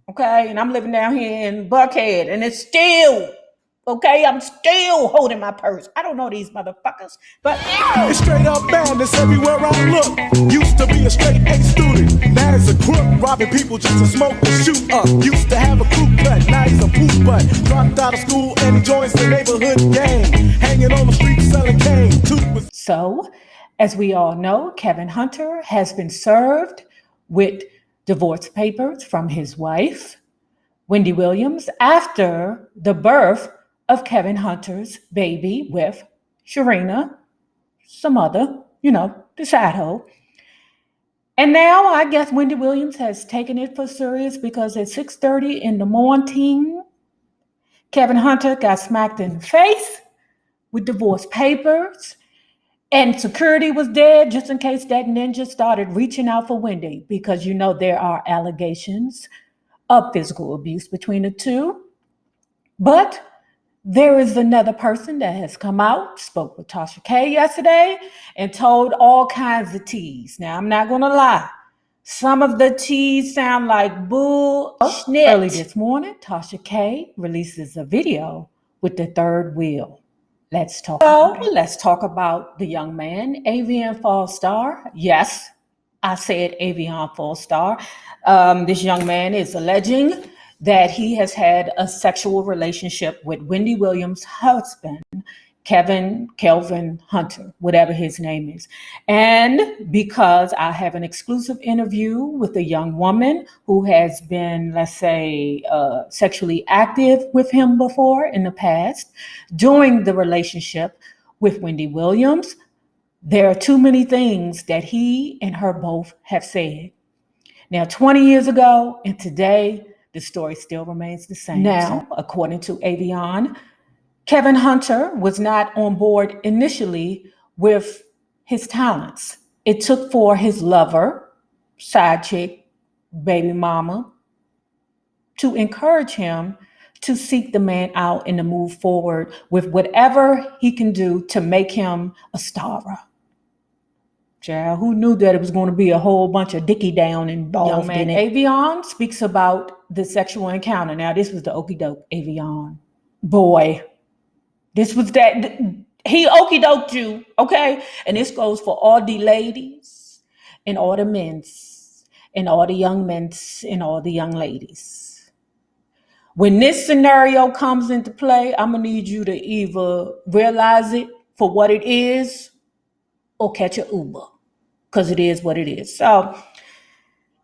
Okay, and I'm living down here in Buckhead, and it's still okay. I'm still holding my purse. I don't know these motherfuckers, but it's straight up bandits everywhere I look. Used to be a straight A student, now he's a crook, robbing people just to smoke and shoot up. Used to have a crew cut, now he's a poop butt. Dropped out of school and he joins the neighborhood gang, hanging on the street selling cane. So, as we all know, Kevin Hunter has been served with divorce papers from his wife, Wendy Williams, after the birth of Kevin Hunter's baby with Sharina, some other, the side hoe. And now I guess Wendy Williams has taken it for serious because at 6:30 in the morning, Kevin Hunter got smacked in the face with divorce papers. And security was there just in case that ninja started reaching out for Wendy, because there are allegations of physical abuse between the two. But there is another person that has come out, spoke with TashaK yesterday, and told all kinds of teas. Now, I'm not going to lie. Some of the teas sound like bullshit. Early this morning, TashaK releases a video with the third wheel. Let's talk about the young man, Avion Fall-Star. Yes, I said Avion Fall-Star. This young man is alleging that he has had a sexual relationship with Wendy Williams' husband, Kelvin Hunter, whatever his name is. And because I have an exclusive interview with a young woman who has been, let's say, sexually active with him before in the past, during the relationship with Wendy Williams, there are too many things that he and her both have said. Now, 20 years ago and today, the story still remains the same. Now, according to Avion, Kevin Hunter was not on board initially with his talents. It took for his lover, side chick, baby mama, to encourage him to seek the man out and to move forward with whatever he can do to make him a star. Child, who knew that it was going to be a whole bunch of dicky down involved in it? Avion speaks about the sexual encounter. Now, this was the okie doke Avion. Boy, this was that. He okie doked you, okay? And this goes for all the ladies and all the men's and all the young men's and all the young ladies. When this scenario comes into play, I'm going to need you to either realize it for what it is or catch an Uber, because it is what it is. So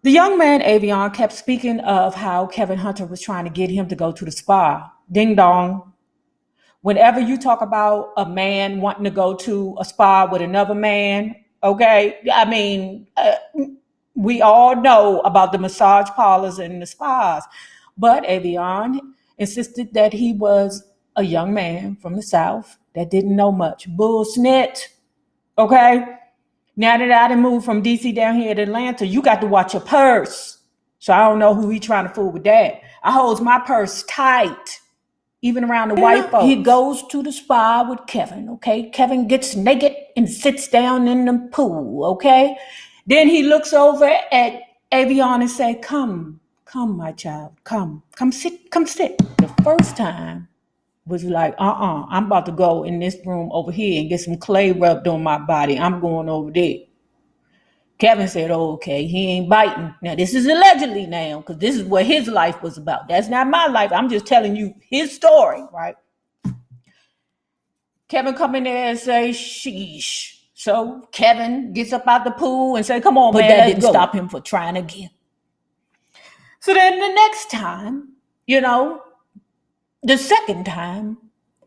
the young man, Avion, kept speaking of how Kevin Hunter was trying to get him to go to the spa. Ding dong. Whenever you talk about a man wanting to go to a spa with another man, okay, I mean, we all know about the massage parlors and the spas. But Avion insisted that he was a young man from the South that didn't know much. Bullshit, okay? Now that I done moved from DC down here to Atlanta, you got to watch your purse. So I don't know who he trying to fool with that. I holds my purse tight, even around the white folks. He goes to the spa with Kevin, okay? Kevin gets naked and sits down in the pool, okay? Then he looks over at Avion and say, come, my child, come sit. The first time was like, I'm about to go in this room over here and get some clay rubbed on my body. I'm going over there. Kevin said, oh, okay, he ain't biting. Now, this is allegedly now, because this is what his life was about. That's not my life. I'm just telling you his story, right? Kevin come in there and say, sheesh. So Kevin gets up out the pool and say, come on, but man, that didn't stop him for trying again. So then the next time, the second time,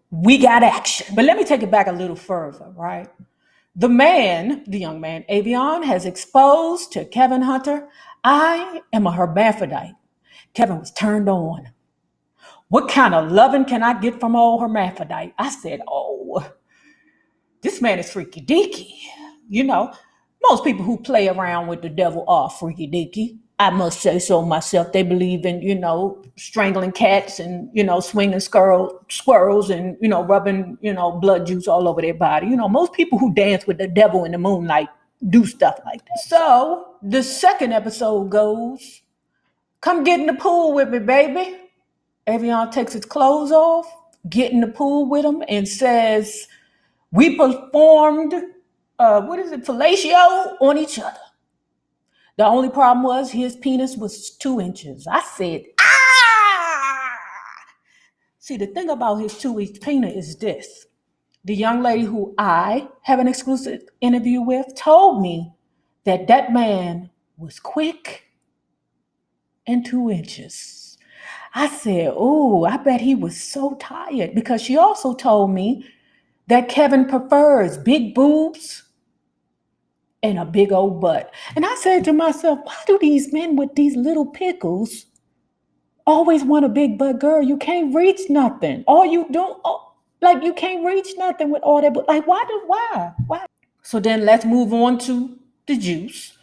we got action. But let me take it back a little further, right? The young man, Avion, has exposed to Kevin Hunter, I am a hermaphrodite. Kevin was turned on. What kind of loving can I get from old hermaphrodite? I said, oh, this man is freaky deaky. Most people who play around with the devil are freaky deaky. I must say so myself. They believe in, strangling cats and, swinging squirrels and, rubbing, blood juice all over their body. Most people who dance with the devil in the moonlight do stuff like that. So the second episode goes, Come get in the pool with me, baby. Avion takes his clothes off, get in the pool with him, and says, we performed, fellatio on each other. The only problem was his penis was 2 inches. I said, ah! See, the thing about his 2-inch penis is this. The young lady who I have an exclusive interview with told me that that man was quick and 2 inches. I said, oh, I bet he was so tired, because she also told me that Kevin prefers big boobs and a big old butt. And I said to myself, why do these men with these little pickles always want a big butt? Girl, you can't reach nothing. All you do, you can't reach nothing with all that. But like, why? So then let's move on to the juice,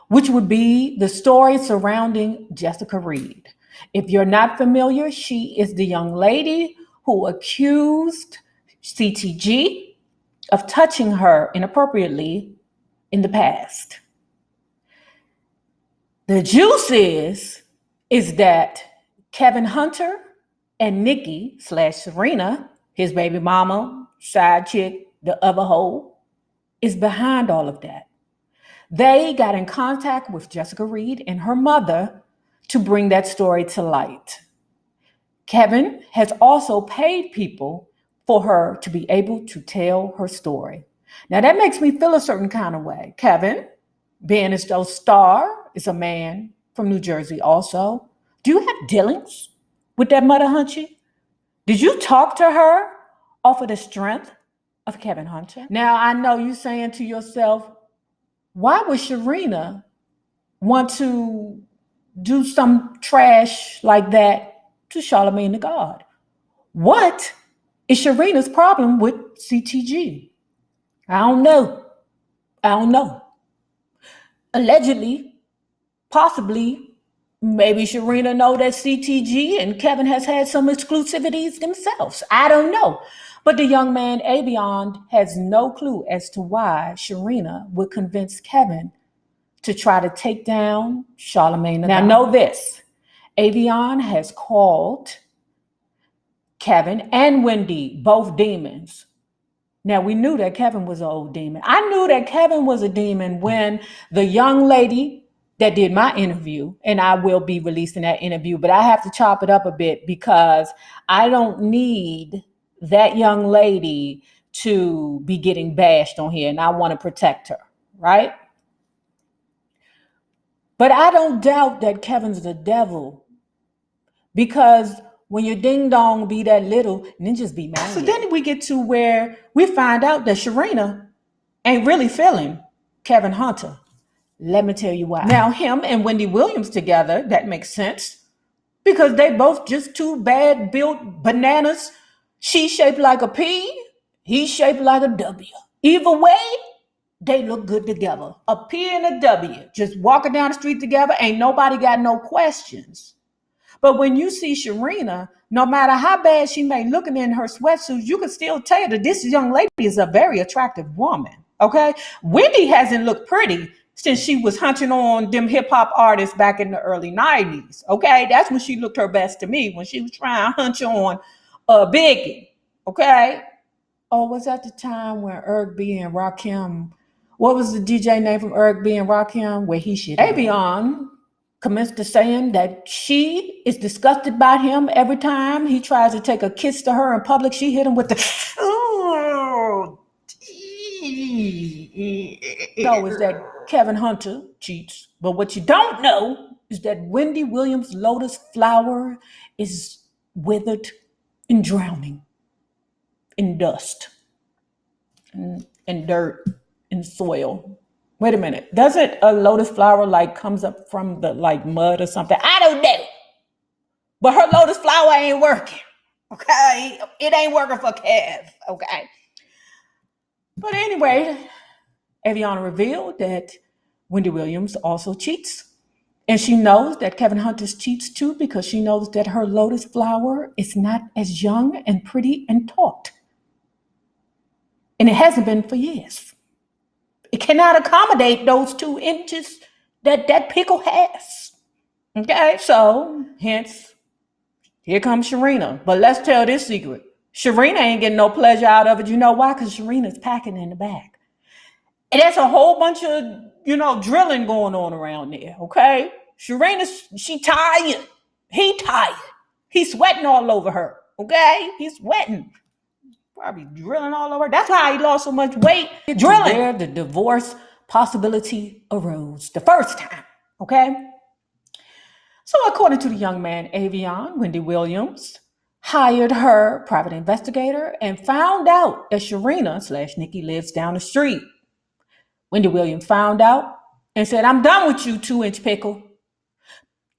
which would be the story surrounding Jessica Reed. If you're not familiar, she is the young lady who accused CTG of touching her inappropriately in the past. The juice is that Kevin Hunter and Nikki / Sharina, his baby mama, side chick, the other hoe, is behind all of that. They got in contact with Jessica Reed and her mother to bring that story to light. Kevin has also paid people for her to be able to tell her story. Now that makes me feel a certain kind of way. Kevin, being as though Star is a man from New Jersey also. Do you have dealings with that mother hunchy? Did you talk to her off of the strength of Kevin Hunter? Now I know you saying to yourself, why would Sharina want to do some trash like that to Charlamagne the God? What is Sharina's problem with CTG? I don't know. Allegedly, possibly, maybe Sharina know that CTG and Kevin has had some exclusivities themselves. I don't know. But the young man, Avion, has no clue as to why Sharina would convince Kevin to try to take down Charlamagne the God. Now know this, Avion has called Kevin and Wendy both demons. Now, we knew that Kevin was an old demon. I knew that Kevin was a demon when the young lady that did my interview, and I will be releasing that interview, but I have to chop it up a bit because I don't need that young lady to be getting bashed on here, and I want to protect her, right? But I don't doubt that Kevin's the devil, because when your ding dong be that little, ninjas be mad. So then we get to where we find out that Sharina ain't really feeling Kevin Hunter. Let me tell you why. Now, him and Wendy Williams together, that makes sense, because they both just two bad built bananas. She shaped like a P, he shaped like a W. Either way, they look good together. A P and a W, just walking down the street together, ain't nobody got no questions. But when you see Sharina, no matter how bad she may look in her sweatsuit, you can still tell that this young lady is a very attractive woman, okay? Wendy hasn't looked pretty since she was hunching on them hip-hop artists back in the early 90s, okay? That's when she looked her best to me, when she was trying to hunch on Biggie, okay? Oh, was that the time when Eric B. and Rakim, what was the DJ name from Eric B. and Rakim? Where he shit. Avion commenced to saying that she is disgusted by him every time he tries to take a kiss to her in public. She hit him with the, oh, know is that Kevin Hunter cheats. But what you don't know is that Wendy Williams' lotus flower is withered and drowning in dust and dirt and soil. Wait a minute. Doesn't a lotus flower comes up from the mud or something? I don't know. But her lotus flower ain't working. Okay? It ain't working for Kev. Okay? But anyway, Avion revealed that Wendy Williams also cheats. And she knows that Kevin Hunter cheats too, because she knows that her lotus flower is not as young and pretty and taut. And it hasn't been for years. It cannot accommodate those 2 inches that pickle has. Okay, so hence, here comes Sharina. But let's tell this secret. Sharina ain't getting no pleasure out of it. You know why? Because Sharina's packing in the back. And there's a whole bunch of, drilling going on around there, okay? Sharina, she tired. He tired. He's sweating all over her, okay? He's sweating. Probably drilling all over. That's why he lost so much weight. Drilling. Where the divorce possibility arose the first time, okay? So according to the young man, Avion, Wendy Williams hired her private investigator and found out that Sharina/Nikki lives down the street. Wendy Williams found out and said, I'm done with you, 2-inch pickle.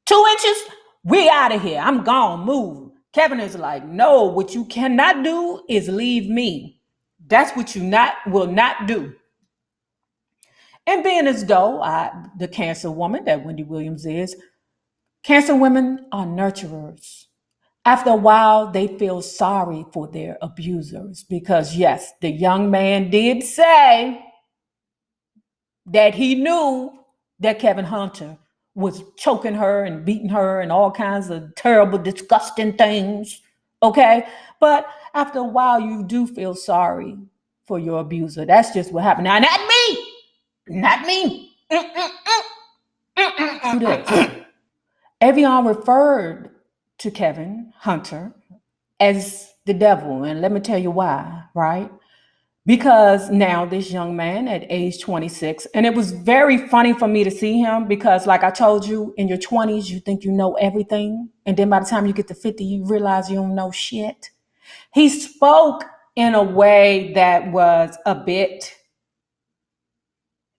2 inches? We out of here. I'm gone. Move. Kevin is like, no, what you cannot do is leave me. That's what you will not do. And being as though the cancer woman that Wendy Williams is, cancer women are nurturers. After a while, they feel sorry for their abusers because, yes, the young man did say that he knew that Kevin Hunter was choking her and beating her and all kinds of terrible, disgusting things, okay? But after a while, you do feel sorry for your abuser. That's just what happened. Now, not me. Not me. Avion referred to Kevin Hunter as the devil, and let me tell you why, right? Because now this young man at age 26, and it was very funny for me to see him because like I told you, in your 20s, you think you know everything. And then by the time you get to 50, you realize you don't know shit. He spoke in a way that was a bit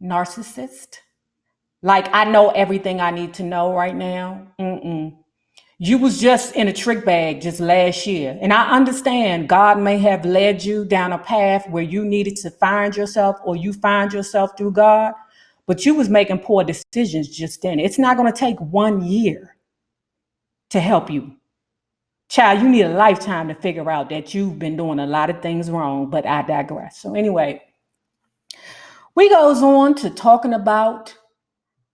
narcissist. Like, I know everything I need to know right now. You was just in a trick bag just last year. And I understand God may have led you down a path where you needed to find yourself or you find yourself through God, but you was making poor decisions just then. It's not going to take 1 year to help you. Child, you need a lifetime to figure out that you've been doing a lot of things wrong, but I digress. So anyway, we goes on to talking about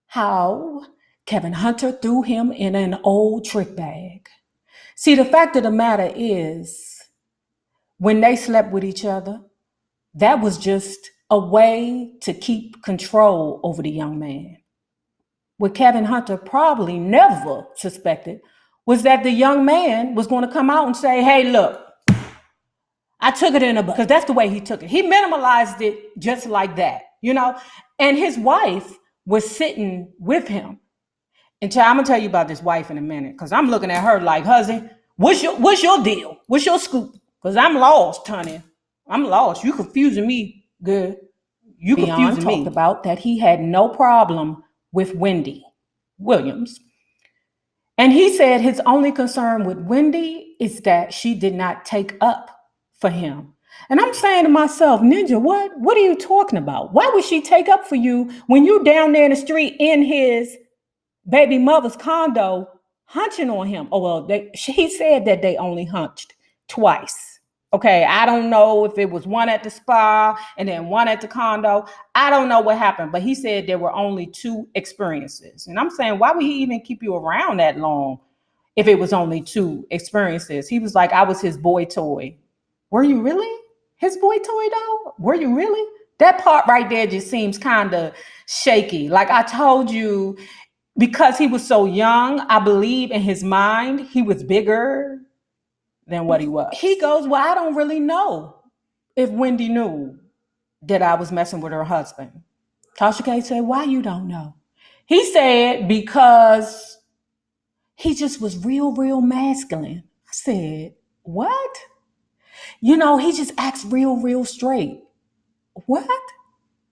how Kevin Hunter threw him in an old trick bag. See, the fact of the matter is, when they slept with each other, that was just a way to keep control over the young man. What Kevin Hunter probably never suspected was that the young man was going to come out and say, hey, look, I took it in a butt, because that's the way he took it. He minimalized it just like that, and his wife was sitting with him. And child, I'm gonna tell you about this wife in a minute, because I'm looking at her like, husband, what's your deal? What's your scoop? Because I'm lost, honey. I'm lost. You confusing me, good. You confusing me. Talked about that he had no problem with Wendy Williams. And he said his only concern with Wendy is that she did not take up for him. And I'm saying to myself, Ninja, what are you talking about? Why would she take up for you when you down there in the street in his baby mother's condo hunching on him? Oh, well, he said that they only hunched twice. Okay, I don't know if it was one at the spa and then one at the condo. I don't know what happened, but he said there were only 2 experiences. And I'm saying, why would he even keep you around that long if it was only 2 experiences? He was like, I was his boy toy. Were you really his boy toy though? Were you really? That part right there just seems kind of shaky. Like I told you, because he was so young, I believe in his mind, he was bigger than what he was. He goes, well, I don't really know if Wendy knew that I was messing with her husband. TashaK said, why you don't know? He said, because he just was real masculine. I said, what? He just acts real straight. What?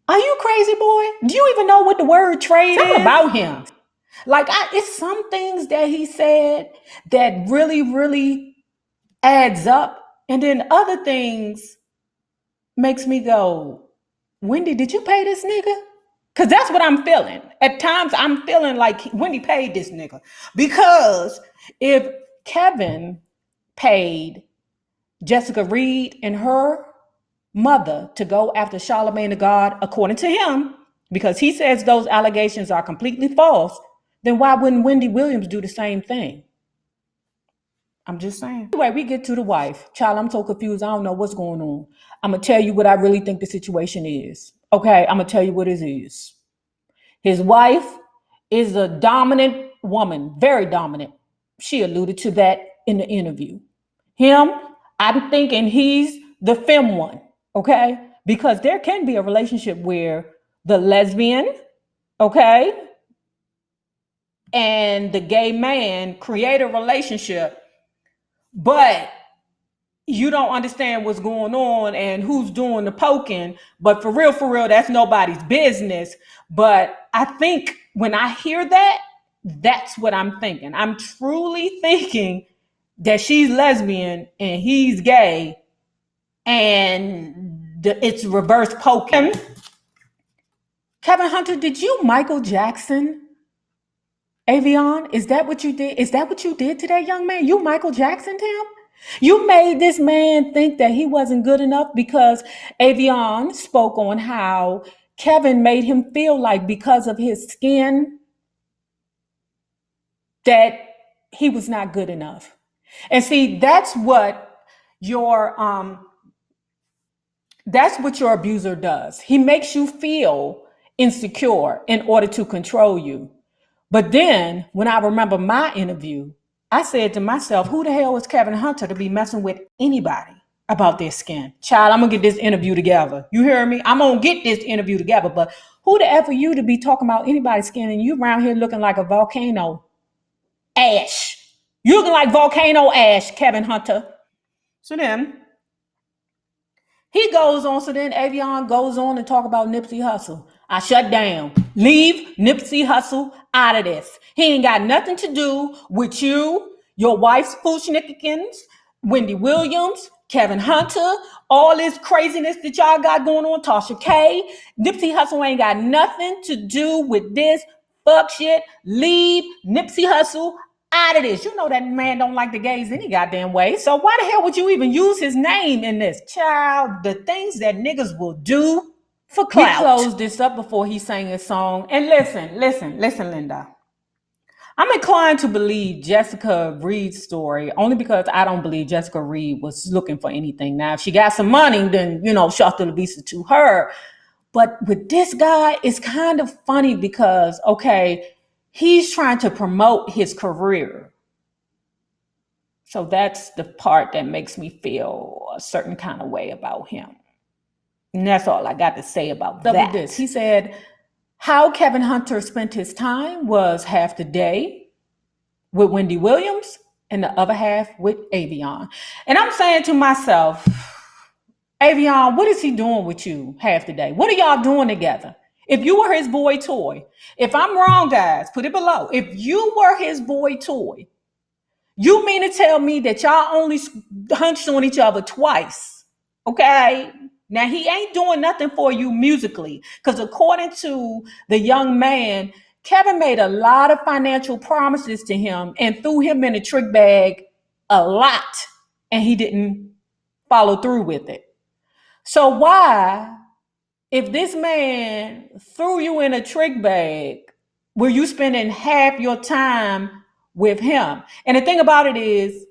Are you crazy, boy? Do you even know what the word trade is? About him. Like, it's some things that he said that really adds up. And then other things makes me go, Wendy, did you pay this nigga? Because that's what I'm feeling. At times, I'm feeling like Wendy paid this nigga. Because if Kevin paid Jessica Reed and her mother to go after Charlamagne the God, according to him, because he says those allegations are completely false, then why wouldn't Wendy Williams do the same thing? I'm just saying. Anyway, we get to the wife. Child, I'm so confused. I don't know what's going on. I'm going to tell you what I really think the situation is. Okay, I'm going to tell you what it is. His wife is a dominant woman, very dominant. She alluded to that in the interview. Him, I'm thinking he's the femme one, okay? Because there can be a relationship where the lesbian, okay, and the gay man create a relationship, but you don't understand what's going on and who's doing the poking. But for real, that's nobody's business. But I think when I hear that, that's what I'm thinking. I'm truly thinking that she's lesbian and he's gay, and it's reverse poking. Kevin Hunter, did you Michael Jackson Avion? Is that what you did? Is that what you did to that young man? You Michael Jackson'd him? You made this man think that he wasn't good enough because Avion spoke on how Kevin made him feel like because of his skin that he was not good enough. And see, that's what your abuser does. He makes you feel insecure in order to control you. But then when I remember my interview, I said to myself, who the hell is Kevin Hunter to be messing with anybody about their skin? Child, I'm going to get this interview together. You hear me? I'm going to get this interview together. But who the F are you to be talking about anybody's skin and you around here looking like a volcano ash? You looking like volcano ash, Kevin Hunter. So then Avion goes on and talk about Nipsey Hussle. I shut down. Leave Nipsey Hussle out of this. He ain't got nothing to do with you, your wife's Fushnikikins, Wendy Williams, Kevin Hunter, all this craziness that y'all got going on, TashaK. Nipsey Hussle ain't got nothing to do with this fuck shit. Leave Nipsey Hussle out of this. You know that man don't like the gays any goddamn way. So why the hell would you even use his name in this? Child, the things that niggas will do for clout. He closed this up before he sang his song. And listen, Linda. I'm inclined to believe Jessica Reed's story only because I don't believe Jessica Reed was looking for anything. Now, if she got some money, then, shafta la vista to her. But with this guy, it's kind of funny because, okay, he's trying to promote his career. So that's the part that makes me feel a certain kind of way about him. And that's all I got to say about that. This. He said how Kevin Hunter spent his time was half the day with Wendy Williams and the other half with Avion. And I'm saying to myself, Avion, what is he doing with you half the day? What are y'all doing together? If you were his boy toy, if I'm wrong, guys, put it below. If you were his boy toy, you mean to tell me that y'all only hunched on each other twice, okay? Now, he ain't doing nothing for you musically because according to the young man, Kevin made a lot of financial promises to him and threw him in a trick bag a lot, and he didn't follow through with it. So why, if this man threw you in a trick bag, were you spending half your time with him? And the thing about it is,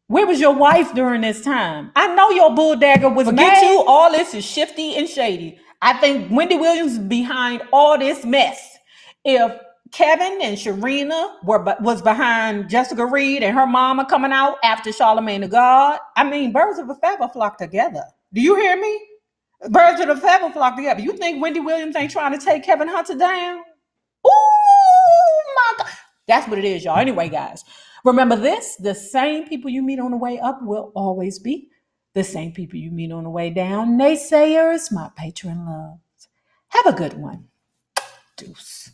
where was your wife during this time? I know your bull dagger was mad. Forget you, all this is shifty and shady. I think Wendy Williams is behind all this mess. If Kevin and Sharina was behind Jessica Reed and her mama coming out after Charlamagne the God, I mean, birds of a feather flock together. Do you hear me? Birds of a feather flock together. You think Wendy Williams ain't trying to take Kevin Hunter down? Oh my God. That's what it is, y'all. Anyway, guys, remember this, the same people you meet on the way up will always be the same people you meet on the way down. Naysayers, my patron loves. Have a good one. Deuce.